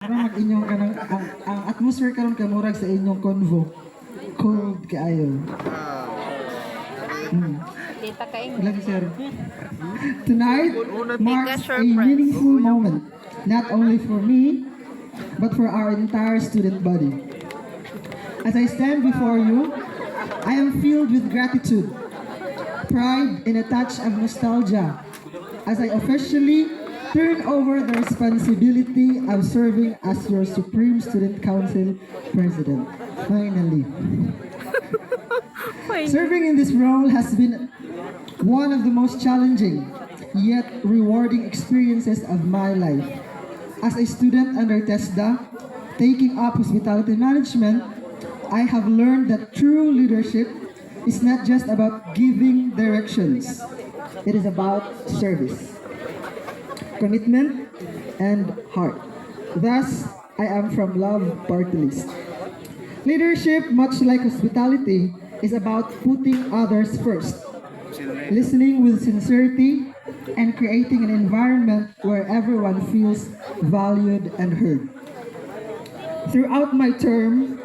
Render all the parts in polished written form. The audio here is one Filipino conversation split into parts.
Para mag-inyong kanang ang atmosphere karon kay murag sa inyong convo. Cold kaayo. Kita ka Lagi sir. Tonight marks a meaningful moment, not only for me, but for our entire student body. As I stand before you, I am filled with gratitude, pride, and a touch of nostalgia as I officially turn over the responsibility of serving as your Supreme Student Council President. Finally. Serving in this role has been one of the most challenging yet rewarding experiences of my life. As a student under TESDA, taking up hospitality management, I have learned that true leadership is not just about giving directions. It is about service, commitment, and heart. Thus, I am from Love Party List. Leadership, much like hospitality, is about putting others first, listening with sincerity, and creating an environment where everyone feels valued and heard. Throughout my term,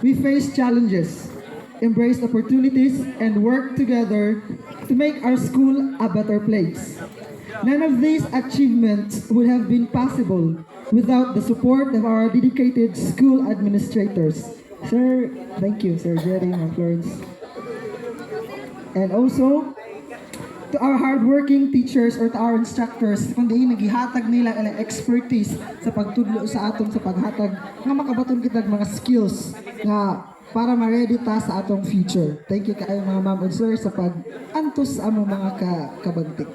we face challenges, embrace opportunities, and work together to make our school a better place. None of these achievements would have been possible without the support of our dedicated school administrators. Sir, thank you, Sir Jerry and Florence. And also, to our hardworking teachers or to our instructors, kundi nagihatag nila ang expertise sa pagtudlo sa atong sa paghatag nga makabaton kitag mga skills nga para ma-ready ta sa atong future. Thank you kaayo mga ma'am and sir sa pag-antos sa among mga kabagtik.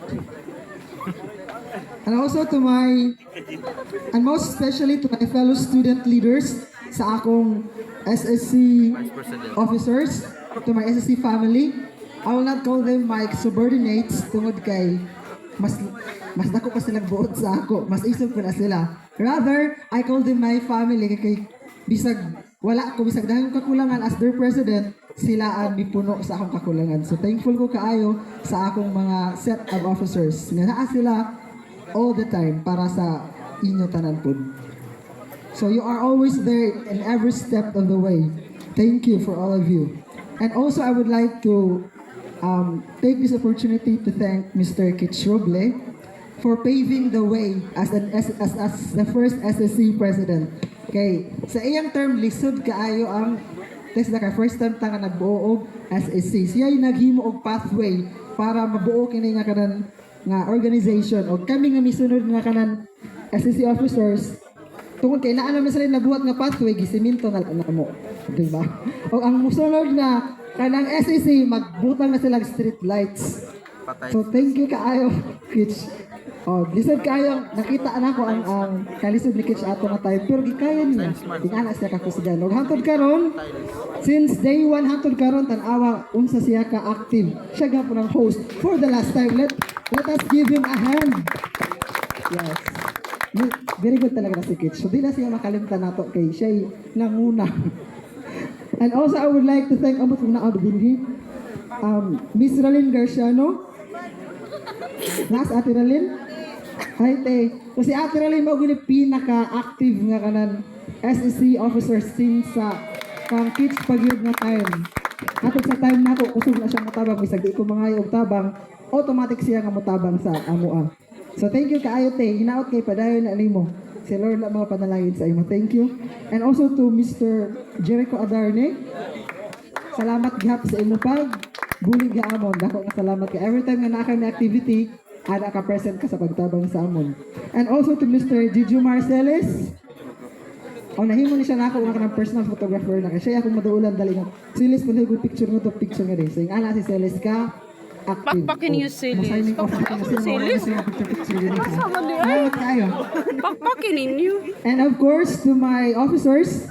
And also to my, and most especially to my fellow student leaders sa akong SSC officers, to my SSC family. I will not call them my subordinates tungod kay mas dako pa silang buot sa ako, mas isog pa na sila. Rather, I call them my family kay bisag wala ko bisag dahil kakulangan as their president, sila ang mipuno sa akong kakulangan. So thankful ko kaayo sa akong mga set of officers nga naa sila all the time para sa inyo tanan pud. So you are always there in every step of the way. Thank you for all of you. And also I would like to take this opportunity to thank Mr. Kitch Roble for paving the way as the first SSC president. Okay, sa iyang term lisod kaayo ang TESDA ka first time ta nga nagbuo og SSC. Siya yung naghimo og pathway para mabuo kini nga kanan nga organization og kami nga misunod nga kanan SSC officers tungod kay naa naman sila nabuhat nga pathway gisiminto na mo, di ba? Og ang musunod nga kanang SEC, magbutang na silang street lights. So, thank you kaayo, Kitch. Oh, lisod kaayo, nakita na ko ang kalisod ni Kitch ato na tayo, pero gikaya niya. Tingana siya kakusgan. Og hantod karon, since day 1 hantod karon, tanawa, unsa siya ka-active. Siya ga po ng host for the last time. Let us give him a hand. Yes. Very good talaga na si Kitch. So, di na siya makalimtan nato kay siya nanguna. And also, I would like to thank Amot Muna Abdinhi, Miss Ralyn Garciano. Nas Ate Ralyn? Hi, te. So, si Ate Ralyn mo pinaka-active nga kanan SEC officer since sa kang kids pag-yod nga time. Atog sa time na ko, kusog na siya matabang. Bisag di ko mga og tabang, automatic siya nga matabang sa amoa. So, thank you kaayo, te. Hinaot kay padayon na mo. Si Lord na mga panalangin sa imo. Thank you. And also to Mr. Jericho Adarne. Salamat gihap sa imo pag bulig ga amon. Dako nga salamat ka. Every time nga naa kami activity, ada ka present ka sa pagtabang sa amon. And also to Mr. Giju Marceles. O nahimo ni siya nako nga kanang personal photographer na kay siya akong maduulan dali nga. Silis ko na picture mo to picture nga din. So yung ana si Celes ka active. Pakpakin niyo Silis. Signing off na kasi Silis? Kasama tayo. Pakpakin ninyo. And of course, to my officers,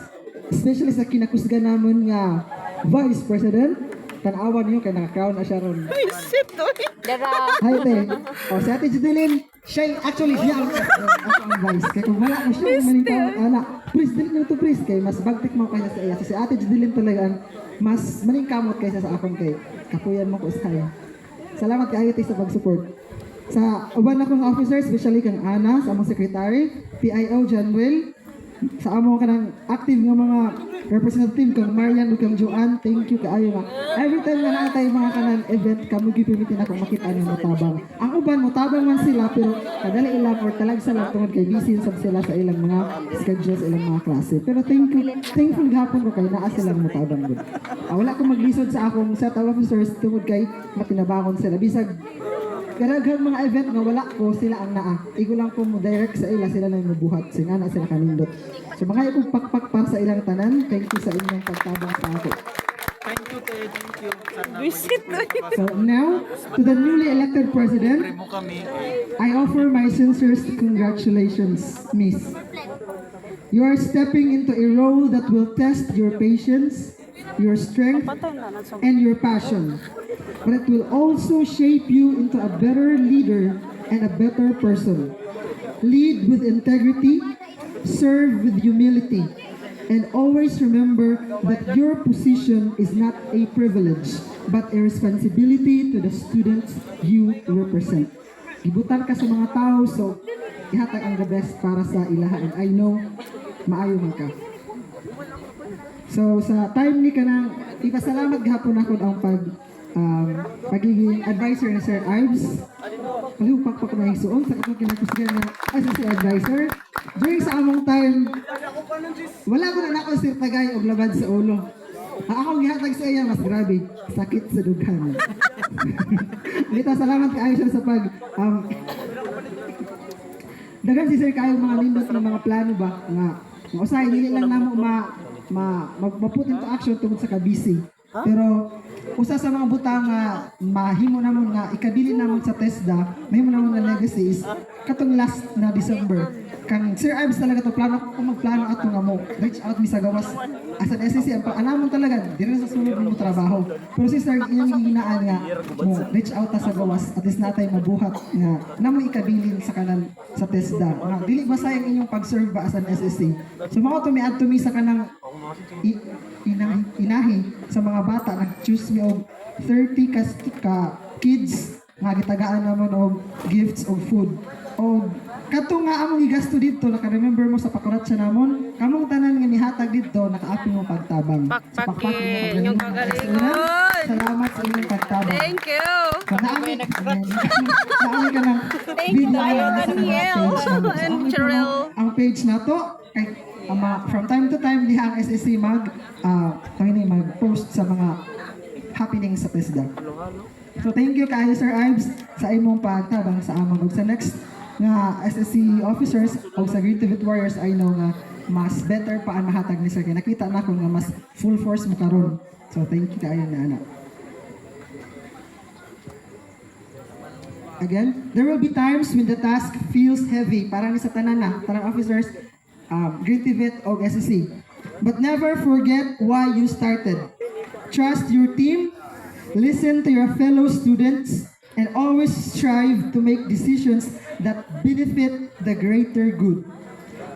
especially sa kinakusgan naman nga Vice President, tanawan niyo kay naka-crown na siya ron. Isip to. Dara. Hi, te. O, si Ate Judeline, siya actually siya ang vice. Kaya kung wala ko siya, manitaw, ala, please, dili niyo to please, kay mas bagtik mo kaysa sa iya. So, si Ate Judeline talaga, mas maningkamot kaysa sa akong kay kapuyan mo ko sa salamat kayo sa pag-support. Sa uban akong officers, especially kang Ana, sa among secretary, PIO John Will, sa amo ka ng active nga mga representative kang Marian ug kang Joanne, thank you kaayo nga. Every time nga naatay mga kanang event kamo gipimitin ako makita ni motabang. Ang uban motabang man sila pero kadali ilang or talagsa lang tungod kay busy sab sila sa ilang mga schedules, ilang mga klase. Pero thankful gahapon ko kay naa silang motabang gud. Wala ko maglisod sa akong set of officers tungod kay matinabakon sila bisag karaghang mga event nga wala ko sila ang naa. Igo lang ko mo direct sa ila sila na mabuhat. Singa na sila kanindot. So mga ikong pakpak para sa ilang tanan. Thank you sa inyong pagtabang sa ako. Thank you, Ted. Thank you. Sana Visit So now, to the newly elected president, mo kami. I offer my sincerest congratulations, Miss. You are stepping into a role that will test your patience, your strength, and your passion. But it will also shape you into a better leader and a better person. Lead with integrity, serve with humility, and always remember that your position is not a privilege, but a responsibility to the students you represent. Gibutan ka sa mga tao, so ihatag ang the best para sa ilaha, and I know maayo man ka. So sa time ni kanang ipasalamat gahapon ako ang pagiging advisor ni Sir Ives. Palihupak pa ko na hisuon sa akong kinakusgan na SSC advisor. During sa among time, wala ko na nako Sir Tagay og labad sa ulo. Ang akong gihatag sa iya mas grabe, sakit sa dughan. Dito salamat kaayo siya sa pag dagan si Sir kayo mga nindot ng mga plano ba nga usay dili lang namo ma-put into action tungod sa kabisi. Pero usa sa mga butang nga mahimo namon nga ikabili namon sa TESDA, mahimo namon nga legacy is katong last na December. Kang Sir Ives talaga to plano ko magplano ato nga mo reach out mi sa gawas as an SSC ang anamon talaga diri sa sunod mo trabaho. Pero si Sir iyang hinaan nga mo reach out ta sa gawas at least natay mabuhat nga namo ikabilin sa kanan sa TESDA. Nga dili ba sayang inyong pag-serve ba as an SSC. So mao to mi adto mi sa kanang inahi sa mga bata nag-choose mi og 30 ka kids nga gitagaan namon og gifts og food. Og kato nga among igasto dito naka-remember mo sa pakurat sa namon kamong tanan nga nihatag dito naka-api mo pagtabang. Pakpakin, inyong kagalingon. Salamat sa inyong pagtabang. Thank you. Naami ka ng video tayo, na nasa Daniel mga page na. and Cheryl. Ang page na to kay from time to time diha ang SSC mag-post sa mga happenings sa TESDA. So thank you kaayo Sir Ives sa imong pagtabang sa amon ug sa next nga SSC officers o sa Green Tibet Warriors I know nga mas better pa ang mahatag ni Sir kay nakita na ko nga mas full force mo karon. So thank you kaayo na anak. Again, there will be times when the task feels heavy para ni sa tanan officers Green Tibet o SSC. But never forget why you started. Trust your team, listen to your fellow students, and always strive to make decisions that benefit the greater good.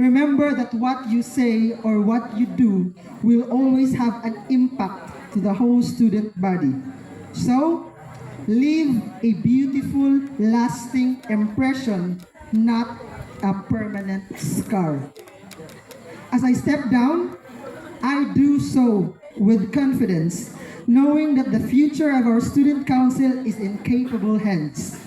Remember that what you say or what you do will always have an impact to the whole student body. So, leave a beautiful, lasting impression, not a permanent scar. As I step down, I do so with confidence, knowing that the future of our student council is in capable hands.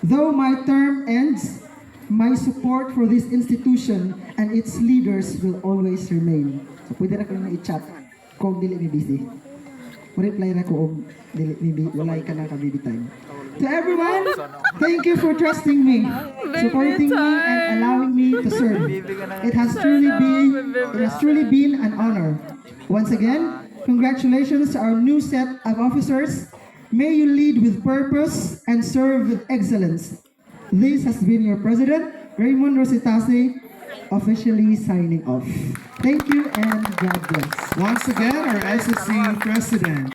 Though my term ends, my support for this institution and its leaders will always remain. So pwede na ko na i-chat kung dili mi busy. Reply na ko kung dili mi walay ka na ka baby time. To everyone, thank you for trusting me, supporting me, and allowing me to serve. It has truly been an honor. Once again, congratulations to our new set of officers. May you lead with purpose and serve with excellence. This has been your President, Raymond Rositase, officially signing off. Thank you and God bless. Once again, our SSC President.